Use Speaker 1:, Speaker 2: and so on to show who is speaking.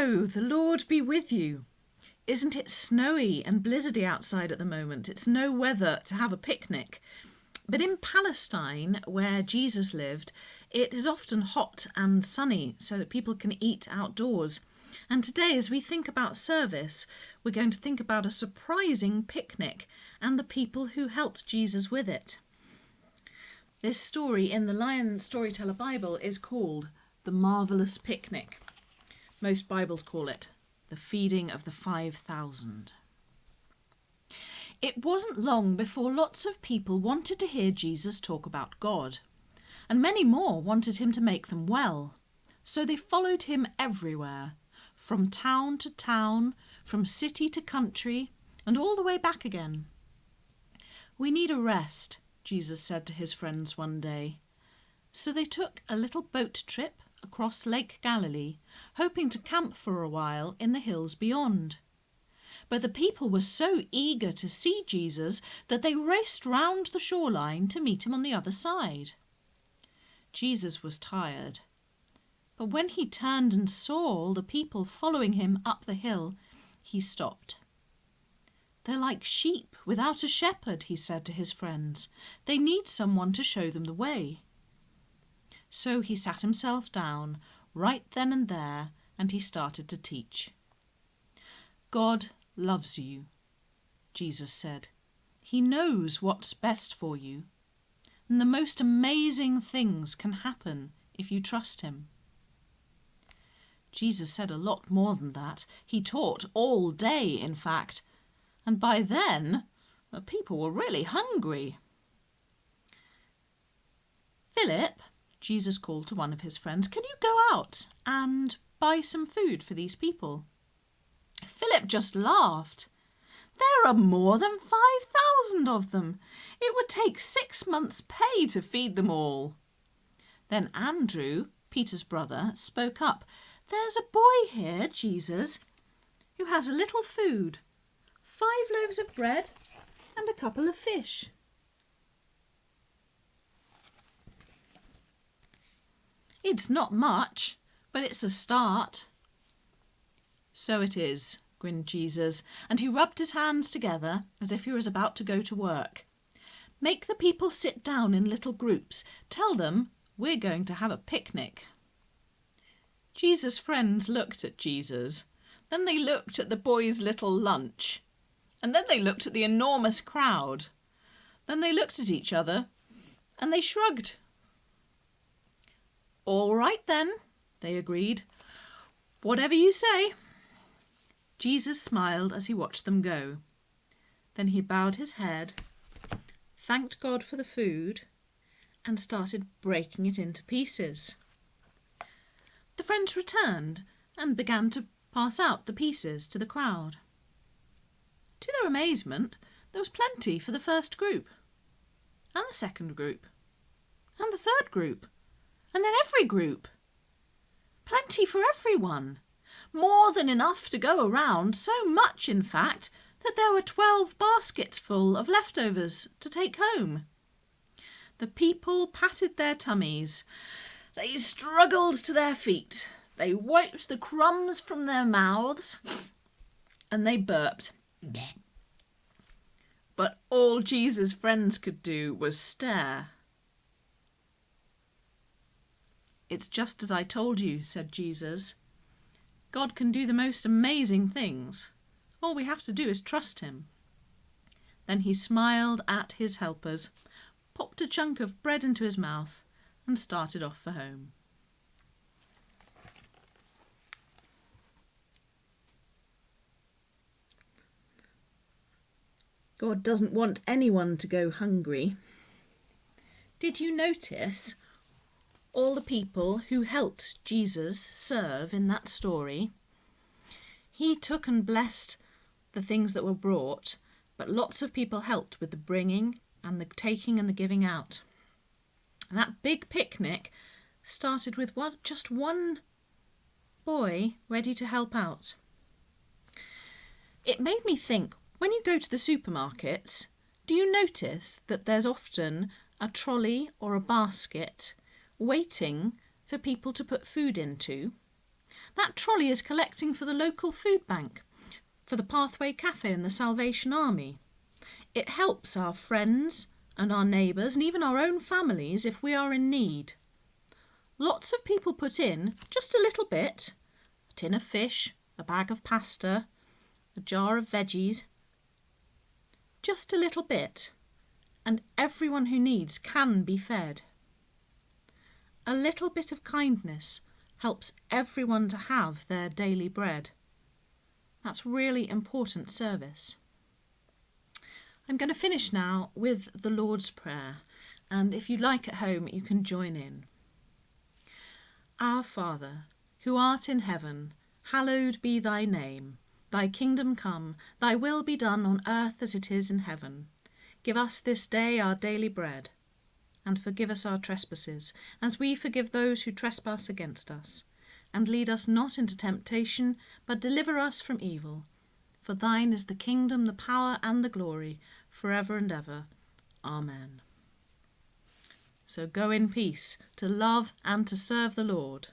Speaker 1: Hello, the Lord be with you. Isn't it snowy and blizzardy outside at the moment? It's no weather to have a picnic. But in Palestine, where Jesus lived, it is often hot and sunny so that people can eat outdoors. And today, as we think about service, we're going to think about a surprising picnic and the people who helped Jesus with it. This story in the Lion Storyteller Bible is called the Marvellous Picnic. Most Bibles call it the feeding of the 5,000. It wasn't long before lots of people wanted to hear Jesus talk about God, and many more wanted him to make them well. So they followed him everywhere, from town to town, from city to country, and all the way back again. "We need a rest," Jesus said to his friends one day. So they took a little boat trip across Lake Galilee, hoping to camp for a while in the hills beyond. But the people were so eager to see Jesus that they raced round the shoreline to meet him on the other side. Jesus was tired, but when he turned and saw all the people following him up the hill, he stopped. "They're like sheep without a shepherd," he said to his friends. "They need someone to show them the way." So he sat himself down right then and there, and he started to teach. "God loves you," Jesus said. "He knows what's best for you, and the most amazing things can happen if you trust him." Jesus said a lot more than that. He taught all day, in fact, and by then the people were really hungry. "Philip," Jesus called to one of his friends, "can you go out and buy some food for these people?" Philip just laughed. "There are more than 5,000 of them. It would take 6 months' pay to feed them all." Then Andrew, Peter's brother, spoke up. "There's a boy here, Jesus, who has a little food, 5 loaves of bread and a couple of fish." "It's not much, but it's a start." "So it is," grinned Jesus, and he rubbed his hands together as if he was about to go to work. "Make the people sit down in little groups. Tell them we're going to have a picnic." Jesus' friends looked at Jesus. Then they looked at the boy's little lunch. And then they looked at the enormous crowd. Then they looked at each other and they shrugged. "All right then," they agreed. "Whatever you say." Jesus smiled as he watched them go. Then he bowed his head, thanked God for the food, and started breaking it into pieces. The friends returned and began to pass out the pieces to the crowd. To their amazement, there was plenty for the first group, and the second group, and the third group, and then every group. Plenty for everyone. More than enough to go around, so much, in fact, that there were 12 baskets full of leftovers to take home. The people patted their tummies. They struggled to their feet. They wiped the crumbs from their mouths, and they burped. But all Jesus' friends could do was stare. "It's just as I told you," said Jesus. "God can do the most amazing things. All we have to do is trust him." Then he smiled at his helpers, popped a chunk of bread into his mouth, and started off for home. God doesn't want anyone to go hungry. Did you notice all the people who helped Jesus serve in that story? He took and blessed the things that were brought, but lots of people helped with the bringing and the taking and the giving out. And that big picnic started with just one boy ready to help out. It made me think, when you go to the supermarkets, do you notice that there's often a trolley or a basket waiting for people to put food into? That trolley is collecting for the local food bank, for the Pathway Cafe and the Salvation Army. It helps our friends and our neighbours and even our own families if we are in need. Lots of people put in just a little bit, a tin of fish, a bag of pasta, a jar of veggies, just a little bit, and everyone who needs can be fed. A little bit of kindness helps everyone to have their daily bread. That's really important service. I'm going to finish now with the Lord's Prayer, and if you like at home, you can join in. Our Father, who art in heaven, hallowed be thy name. Thy kingdom come, thy will be done on earth as it is in heaven. Give us this day our daily bread, and forgive us our trespasses, as we forgive those who trespass against us. And lead us not into temptation, but deliver us from evil. For thine is the kingdom, the power, and the glory, forever and ever. Amen. So go in peace to love and to serve the Lord.